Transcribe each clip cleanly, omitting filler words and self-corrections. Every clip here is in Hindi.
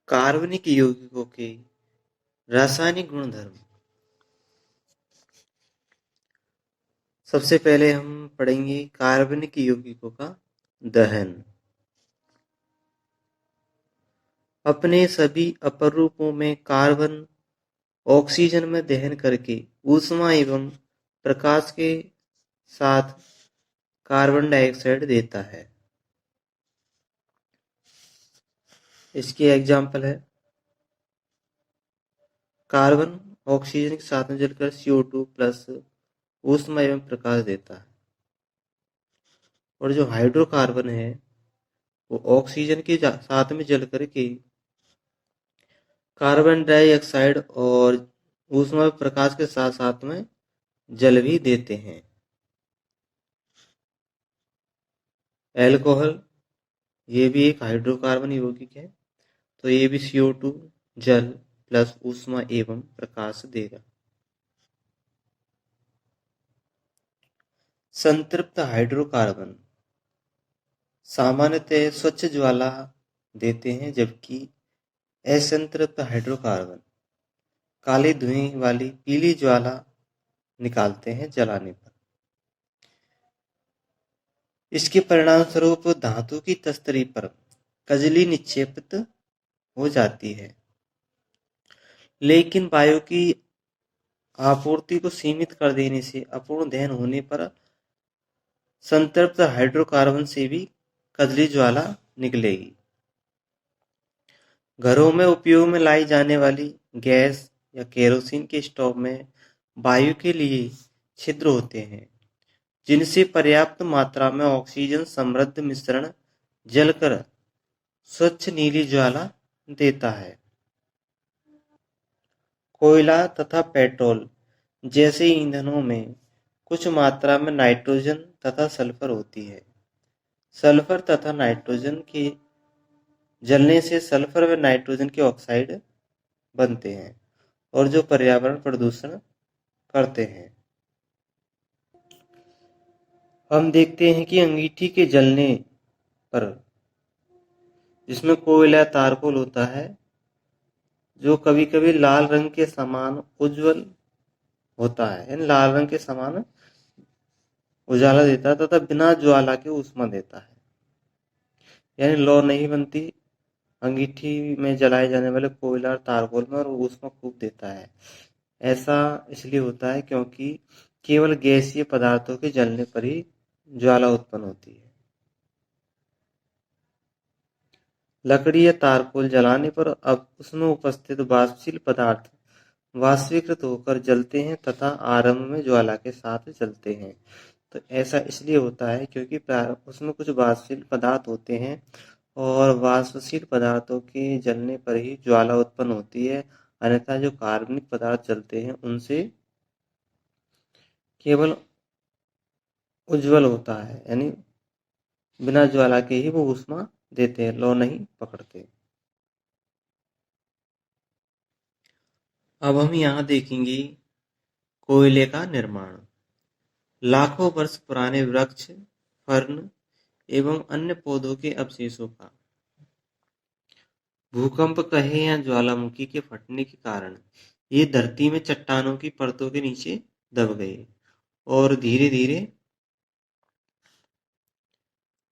कार्बनिक यौगिकों के रासायनिक गुणधर्म। सबसे पहले हम पढ़ेंगे कार्बनिक यौगिकों का दहन। अपने सभी अपर रूपों में कार्बन ऑक्सीजन में दहन करके ऊष्मा एवं प्रकाश के साथ कार्बन डाइऑक्साइड देता है। इसके एग्जाम्पल है कार्बन ऑक्सीजन के साथ में जलकर CO2 प्लस ऊष्मा एवं प्रकाश देता है। और जो हाइड्रोकार्बन है वो ऑक्सीजन के साथ में जल करके कार्बन डाइऑक्साइड और ऊष्मा प्रकाश के साथ साथ में जल भी देते हैं। एल्कोहल ये भी एक हाइड्रोकार्बन यौगिक है, तो ये भी CO2 जल प्लस ऊष्मा एवं प्रकाश देगा। संतृप्त हाइड्रोकार्बन सामान्यतः स्वच्छ ज्वाला देते हैं, जबकि असंतृप्त हाइड्रोकार्बन काले धुएं वाली पीली ज्वाला निकालते हैं जलाने पर। इसके परिणाम स्वरूप धातु की तस्तरी पर कजली निक्षेपित हो जाती है, लेकिन वायु की आपूर्ति को सीमित कर देने से अपूर्ण दहन होने पर संतृप्त हाइड्रोकार्बन से भी कजली ज्वाला निकलेगी। घरों में उपयोग में लाई जाने वाली गैस या केरोसिन के स्टोव में वायु के लिए छिद्र होते हैं, जिनसे पर्याप्त मात्रा में ऑक्सीजन समृद्ध मिश्रण जलकर स्वच्छ नीली ज्वाला देता है। कोयला तथा पेट्रोल जैसे ईंधनों में कुछ मात्रा में नाइट्रोजन तथा सल्फर होती है। सल्फर तथा नाइट्रोजन के जलने से सल्फर व नाइट्रोजन के ऑक्साइड बनते हैं और जो पर्यावरण प्रदूषण करते हैं। हम देखते हैं कि अंगीठी के जलने पर जिसमें कोयला तारकोल होता है, जो कभी कभी लाल रंग के समान उज्जवल होता है, यानी लाल रंग के समान उजाला देता है तथा बिना ज्वाला के ऊष्मा देता है, यानी लौ नहीं बनती अंगीठी में जलाए जाने वाले कोयला और तारकोल में और वो ऊष्मा खूब देता है। ऐसा इसलिए होता है क्योंकि केवल गैसीय पदार्थों के जलने पर ही ज्वाला उत्पन्न होती है। लकड़ी या तारकोल जलाने पर अब उसमें उपस्थित वाष्पशील पदार्थ वाष्पीकृत होकर जलते हैं तथा आरंभ में ज्वाला के साथ जलते हैं। तो ऐसा इसलिए होता है क्योंकि उसमें कुछ वाष्पशील पदार्थ होते हैं और वाष्पशील पदार्थों के जलने पर ही ज्वाला उत्पन्न होती है। अन्यथा जो कार्बनिक पदार्थ जलते हैं उनसे केवल उज्जवल होता है, यानी बिना ज्वाला के ही वो ऊष्मा देते हैं, लौ नहीं पकड़ते। अब हम यहाँ देखेंगे कोयले का निर्माण। लाखों वर्ष पुराने वृक्ष, फर्न एवं अन्य पौधों के अवशेषों का भूकंप कहे या ज्वालामुखी के फटने के कारण ये धरती में चट्टानों की परतों के नीचे दब गए और धीरे धीरे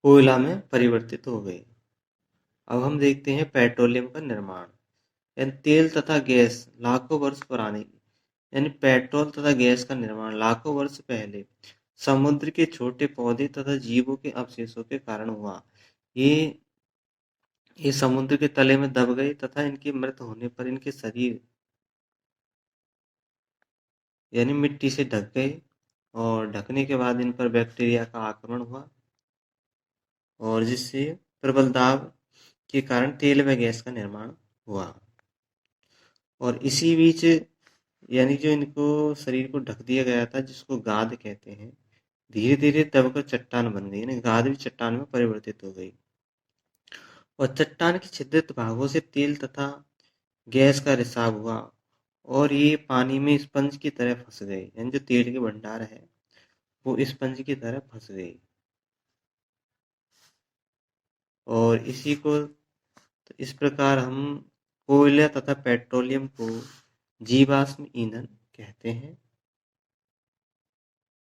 कोयला में परिवर्तित हो गए। अब हम देखते हैं पेट्रोलियम का निर्माण, यानी तेल तथा गैस लाखों वर्ष पुराने, यानी पेट्रोल तथा गैस का निर्माण लाखों वर्ष पहले समुद्र के छोटे पौधे तथा जीवों के अवशेषों के कारण हुआ। ये ये समुद्र के तले में दब गए तथा इनके मृत होने पर इनके शरीर यानी मिट्टी से ढक गए और ढकने के बाद इन पर बैक्टीरिया का आक्रमण हुआ और जिससे प्रबल दाब के कारण तेल व गैस का निर्माण हुआ। और इसी बीच यानी जो इनको शरीर को ढक दिया गया था, जिसको गाद कहते हैं, धीरे धीरे दबकर चट्टान बन गई, यानी गाद भी चट्टान में परिवर्तित हो गई और चट्टान के छिद्रित भागों से तेल तथा गैस का रिसाव हुआ और ये पानी में स्पंज की तरह फंस गए, यानी जो तेल के भंडार है वो स्पंज की तरह फंस गए। और इसी को तो इस प्रकार हम कोयला तथा पेट्रोलियम को जीवाश्म ईंधन कहते हैं।